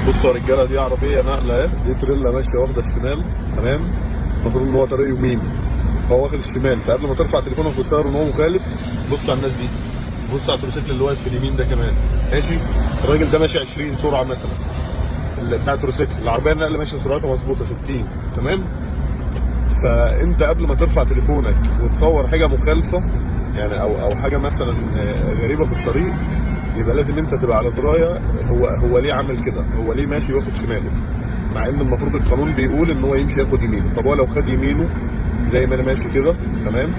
بصوا يا رجاله، دي عربيه نقله اهي، دي تريلا ماشيه واخده الشمال. تمام. المفروض ان هو طريق يمين، هو واخد الشمال. فقبل ما ترفع تليفونك وتصور ان هو مخالف، بص على الناس دي، بص على التروسيكل اللي واقف في اليمين ده كمان ماشي. الراجل ده ماشي 20 سرعه مثلا، اللي بتاع التروسيكل. العربيه النقله ماشيه سرعتها مظبوطه 60. تمام. فانت قبل ما ترفع تليفونك وتصور حاجه مخالفه يعني او حاجه مثلا غريبه في الطريق، يبقى لازم انت تبقى على درايه هو ليه عامل كده، هو ليه ماشي واخد شماله، مع ان المفروض القانون بيقول ان هو يمشي ياخد يمينه. طب هو لو خد يمينه زي ما انا ماشي كده تمام،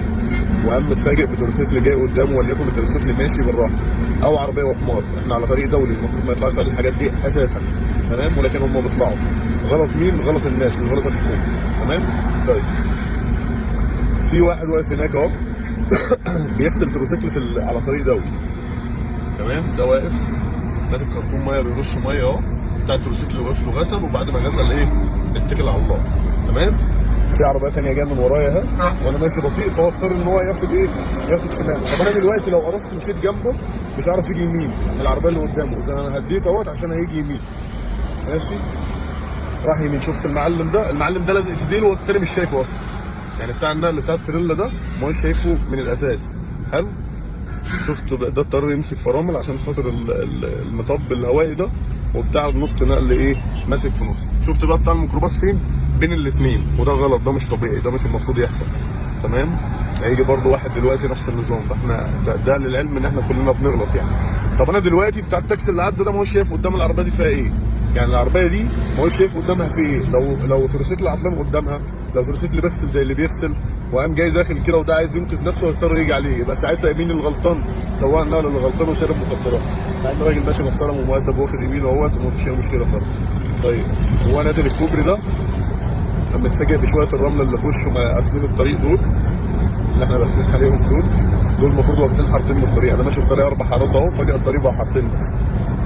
وقام متفاجئ بتروسيكل جاي قدامه، وليكن التروسيكل ماشي بالراحه، او عربيه وحمار، احنا على طريق دولي المفروض ما يطلعش عليه الحاجات دي اساسا. تمام. ولكن هم بيطلعوا. غلط مين؟ غلط الناس، مش غلط الحكومه. تمام. طيب، في واحد واقف هناك اهو بيغسل تروسيكل على طريق دولي. تمام. ده واقف ماسك خرطوم ميه بيرش ميه اهو، بتاع التروسيكل وقف له غسل، وبعد ما غسل ايه؟ اتكل على الله. تمام. في عربيه ثانيه جايه من ورايا اهي، وانا ماشي بطيء، فهو اضطر ان هو ياخد ايه؟ ياخد شمال. طب انا دلوقتي لو قرصت مشيت جنبه مش هعرف يجي يمين من العربيه اللي قدامه، اذا انا هديت اهوت عشان هيجي يمين. ماشي. راح يمين. شفت المعلم ده؟ المعلم ده لازق في ديله والتاني مش شايفه اصلا، يعني بتاع النقل بتاع التريلا ده ما هوش شايفه من الاساس. حلو. شفت ده اضطر يمسك فرامل عشان خاطر المطب الهوائي ده، وبتاع النص نقل ايه؟ ماسك في نص. شفت بقى بتاع الميكروباص فين؟ بين الاثنين. وده غلط، ده مش طبيعي، ده مش المفروض يحصل. تمام. هيجي برضو واحد دلوقتي نفس النظام. فاحنا ده للعلم ان احنا كلنا بنغلط يعني. طب انا دلوقتي بتاع التاكسي اللي عدى ده ما هوش شايف قدام العربيه دي فيها ايه؟ يعني العربيه دي ما هوش شايف قدامها في ايه؟ لو تروسيكل عطلان قدامها، لو تروسيكل بيغسل زي اللي بيغسل وقام جاي داخل كده وده عايز ينقذ نفسه ويضطر يجي عليه، يبقى ساعتها مين اللي غلطان؟ سواق النقل اللي غلطان وشارب مخدرات، مع ان الراجل ماشي محترم ومؤدب واخد يمينه اهوت ومفيش اي مشكله خالص. طيب، هو نازل الكوبري ده لما اتفاجئ بشويه الرمله اللي في وشه قافلين الطريق دول، اللي احنا داخلين عليهم دول المفروض واخدين حارتين من الطريق. انا ماشي في طريق 4 حارات اهو، فجاه الطريق بقى حارتين بس.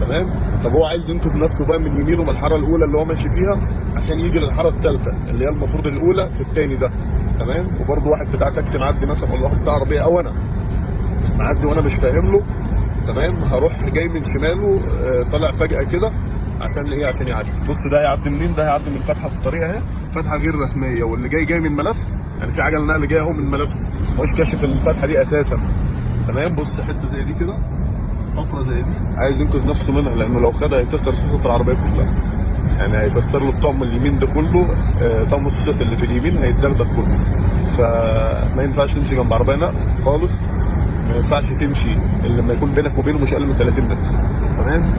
تمام. طب هو عايز ينقذ نفسه بقى من يمينه من الحاره الاولى اللي هو ماشي فيها عشان يجي للحاره الثالثه اللي هي المفروض الاولى في الثاني ده. تمام. وبرده واحد بتاع تاكسي معدي مثلا، ولا واحد بتاع عربيه، او انا معدي وانا مش فاهم له. تمام. هروح جاي من شماله طالع فجاه كده عشان ايه؟ عشان يعدي. بص ده هيعدي منين؟ ده هيعدي من فتحه في الطريق اهي، فتحه غير رسميه، واللي جاي من ملف، يعني في عجله نقل جايه اهو من ملف، مش كاشف الفتحه دي اساسا. تمام. بص حته زي دي كده، حفره زي دي، عايز ينقذ نفسه منها، لانه لو خدها هيكسر سوسه العربيه كلها. يعني هيكسر له الطقم اليمين ده كله، طقم السوسه اللي في اليمين هيتدغدغ كله. فما ينفعش تمشي جنب عربيه نقل خالص. ما ينفعش تمشي الا لما يكون بينك وبينه مش اقل من 30 متر. تمام.